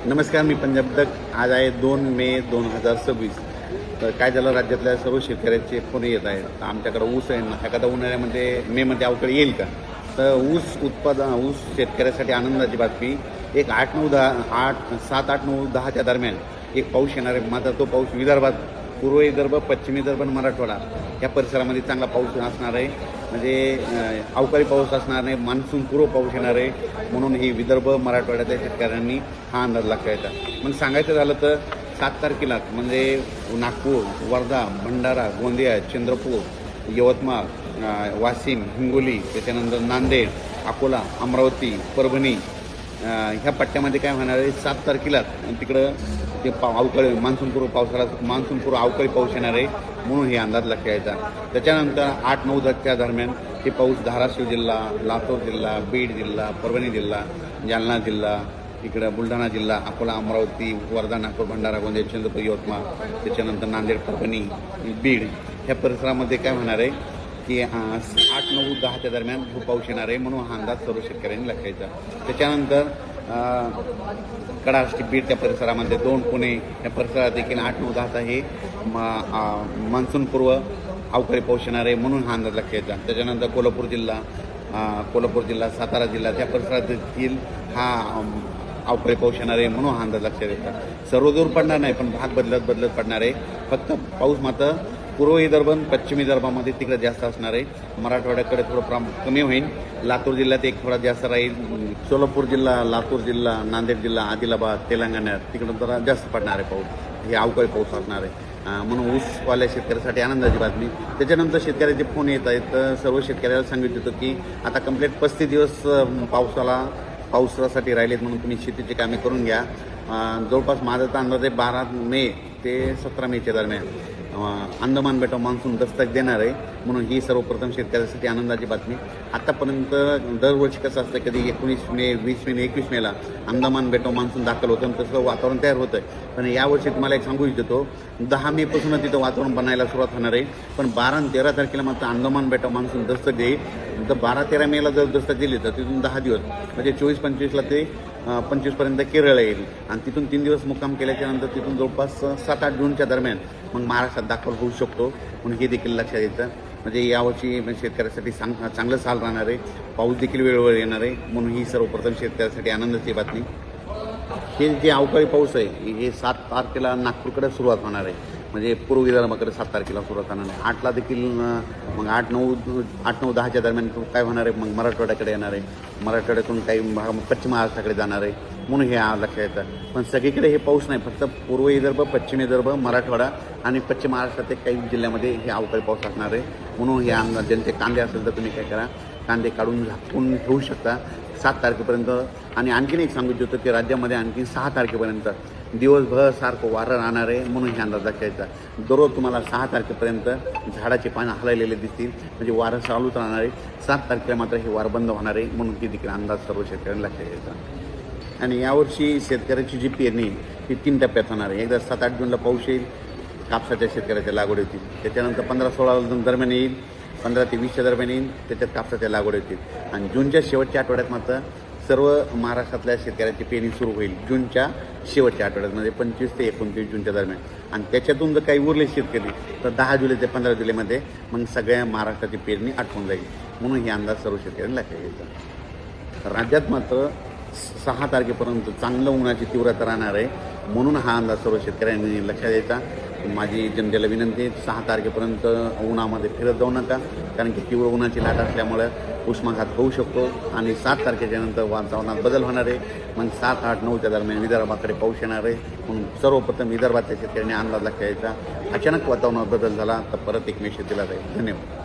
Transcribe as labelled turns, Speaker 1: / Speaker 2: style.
Speaker 1: नमस्कार, मी पंजाब तक. आज आहे 2 मे 2026. तर काय झालं, राज्यातल्या सर्व शेतकऱ्यांचे फोन येत आहेत. तर आमच्याकडे ऊस आहे ना, एखादा उन्हाळ्यामध्ये मेमध्ये अवकाळी येईल का? तर ऊस शेतकऱ्यासाठी आनंदाची बातमी. एक 7, 8, 9, 10च्या दरम्यान एक पाऊस येणार आहे. मात्र तो पाऊस विदर्भात, पूर्व विदर्भ, पश्चिम विदर्भ आणि मराठवाडा या परिसरामध्ये चांगला पाऊस असणार आहे. म्हणजे अवकाळी पाऊस असणार नाही, मान्सून पूर्व पाऊस येणार आहे. म्हणून ही विदर्भ, मराठवाड्यातल्या शेतकऱ्यांनी हा अंदाज लागता. मग सांगायचं झालं तर 7 तारखेला म्हणजे नागपूर, वर्धा, भंडारा, गोंदिया, चंद्रपूर, यवतमाळ, वाशिम, हिंगोली, त्याच्यानंतर नांदेड, अकोला, अमरावती, परभणी ह्या पट्ट्यामध्ये काय होणार आहे, 7 तारखेला तिकडं ते अवकाळी मान्सूनपूर्व अवकाळी पाऊस येणार आहे. म्हणून हे अंदाज लक्षात यायचा. त्याच्यानंतर 8, 9, 10च्या दरम्यान हे पाऊस धाराशिव जिल्हा, लातूर जिल्हा, बीड जिल्हा, परभणी जिल्हा, जालना जिल्हा, इकडं बुलढाणा जिल्हा, अकोला, अमरावती, वर्धा, नागपूर, भंडारा, गोंदिया, चंद्रपूर, यवतमाळ, त्याच्यानंतर नांदेड, परभणी, बीड ह्या परिसरामध्ये काय होणार आहे की 8, 9, 10च्या दरम्यान हा पाऊस येणार आहे. म्हणून हा अंदाज सर्व शेतकऱ्यांनी लक्षायचा. त्याच्यानंतर कडाष्टी, बीड त्या परिसरामध्ये 2, पुणे या परिसरात देखील 8, 9, 10चा हे मान्सूनपूर्व अवकाळी पाऊस येणार आहे. म्हणून हा अंदाज लक्षायचा. त्याच्यानंतर कोल्हापूर जिल्हा, सातारा जिल्हा त्या परिसरात देखील हा अवकाळी पाऊस येणार आहे. म्हणून हा अंदाज लक्षात येतात. सर्वदूर पडणार नाही, पण भाग बदलत पडणार आहे. फक्त पाऊस मात्र पूर्व विदर्भ आणि पश्चिम विदर्भामध्ये तिकडे जास्त असणार आहे. मराठवाड्याकडे थोडं कमी होईल. लातूर जिल्ह्यात एक थोडा जास्त राहील. सोलापूर जिल्हा, लातूर जिल्हा, नांदेड जिल्हा, आदिलाबाद, तेलंगणा तिकडं जरा जास्त पडणार आहे पाऊस. हे अवकाळी पाऊस असणार आहे. म्हणून ऊसवाल्या शेतकऱ्यासाठी आनंदाची बातमी. त्याच्यानंतर शेतकऱ्याचे फोन येत आहेत. तर सर्व शेतकऱ्याला सांगितलं होतं की आता कंप्लीट 35 दिवस पावसासाठी राहिलेत, म्हणून तुम्ही शेतीची कामे करून घ्या. जवळपास माझा तर अंदाज आहे 12 मे ते 17 मेच्या दरम्यान अंदमान बेटावर मान्सून दस्तक देणार आहे. म्हणून ही सर्वप्रथम शेतकऱ्यासाठी आनंदाची बातमी. आत्तापर्यंत दरवर्षी कसं असतं, कधी 19 मे, 20 मे, 21 मेला अंदमान बेटावर मान्सून दाखल होतं आणि तसं वातावरण तयार होतं आहे. पण यावर्षी तुम्हाला एक सांगू इच्छितो, 10 मेपासून तिथं वातावरण बनायला सुरुवात होणार आहे. पण 12 आणि 13 तारखेला मात्र अंदमान बेटावर मान्सून दस्तक देईल. तर 12-13 मेला जर दस्तक दिली तर तिथून 10 दिवस म्हणजे 24-25ला ते 25पर्यंत केरळ येईल. आणि तिथून 3 दिवस मुक्काम केल्याच्या नंतर तिथून जवळपास 7-8 जूनच्या दरम्यान मग महाराष्ट्रात दाखल होऊ शकतो. म्हणून हे देखील लक्षात येतं. म्हणजे यावर्षी चांगलं साल राहणार आहे. पाऊस देखील वेळोवेळी येणार आहे. म्हणून ही सर्वप्रथम शेतकऱ्यासाठी आनंदाची बातमी. हे जे अवकाळी पाऊस आहे हे 7 तारखेला नागपूरकडे सुरुवात होणार आहे. म्हणजे पूर्व विदर्भाकडे 7 तारखेला सुरुवात होणार आहे. 8ला देखील मग 8, 9, 10च्या दरम्यान काय होणार आहे, मग मराठवाड्याकडे येणार आहे. मराठवाड्यातून काही भाग पश्चिम महाराष्ट्राकडे जाणार आहे. म्हणून हे लक्षात येतं. पण सगळीकडे हे पाऊस नाही, फक्त पूर्व विदर्भ, पश्चिम विदर्भ, मराठवाडा आणि पश्चिम महाराष्ट्रातील काही जिल्ह्यामध्ये हे अवकाळी पाऊस असणार आहे. म्हणून हे ज्यांचे कांदे असेल तर तुम्ही काय करा, कांदे काढून झाकून ठेवू शकता 7 तारखेपर्यंत. आणि आणखीन एक सांगू इच्छितो की राज्यामध्ये आणखी 6 तारखेपर्यंत दिवसभर सारखं वारं राहणार आहे. म्हणून हे अंदाज लक्षायचा. दररोज तुम्हाला 6 तारखेपर्यंत झाडाची पानं हललेले दिसतील, म्हणजे वारं चालूच राहणार आहे. 7 तारखेला मात्र हे वारं बंद होणार आहे. म्हणून ती देखील अंदाज सर्व शेतकऱ्यांना लक्षात यायचा. आणि यावर्षी शेतकऱ्याची जी पेरणी ही 3 टप्प्यात होणार आहे. एकदा 7-8 जूनला पाऊस येईल, कापसाच्या शेतकऱ्याच्या लागवड होतील. त्याच्यानंतर 15-16 दरम्यान येईल, 15 ते 20च्या दरम्यान येईल, त्याच्यात कापसाच्या लागवड होतील. आणि जूनच्या शेवटच्या आठवड्यात मात्र सर्व महाराष्ट्रातल्या शेतकऱ्याची पेरणी सुरू होईल. जूनच्या शेवटच्या आठवड्यात म्हणजे 25 ते 29 जूनच्या दरम्यान. आणि त्याच्यातून जर काही उरले शेतकरी तर 10 जुलै ते 15 जुलैमध्ये मग सगळ्या महाराष्ट्राची पेरणी आटवून जाईल. म्हणून हे अंदाज सर्व शेतकऱ्यांना लक्षात घ्यायचा. राज्यात मात्र 6 तारखेपर्यंत चांगलं उन्हाची तीव्रता राहणार आहे. म्हणून हा अंदाज सर्व शेतकऱ्यांनी लक्षात द्यायचा. माझी जनतेला विनंती आहे, 6 तारखेपर्यंत उन्हामध्ये फिरत जाऊ नका, कारण की तीव्र उन्हाची लाट असल्यामुळे उष्माघात होऊ शकतो. आणि 7 तारखेच्या नंतर वातावरणात बदल होणार आहे. मग 7, 8, 9च्या दरम्यान विदर्भाकडे पाऊस येणार आहे. म्हणून सर्वप्रथम विदर्भातल्या शेतकऱ्यांनी अंदाज लक्षात द्यायचा. अचानक वातावरणात बदल झाला तर परत एक मेसेज दिला जाईल. धन्यवाद.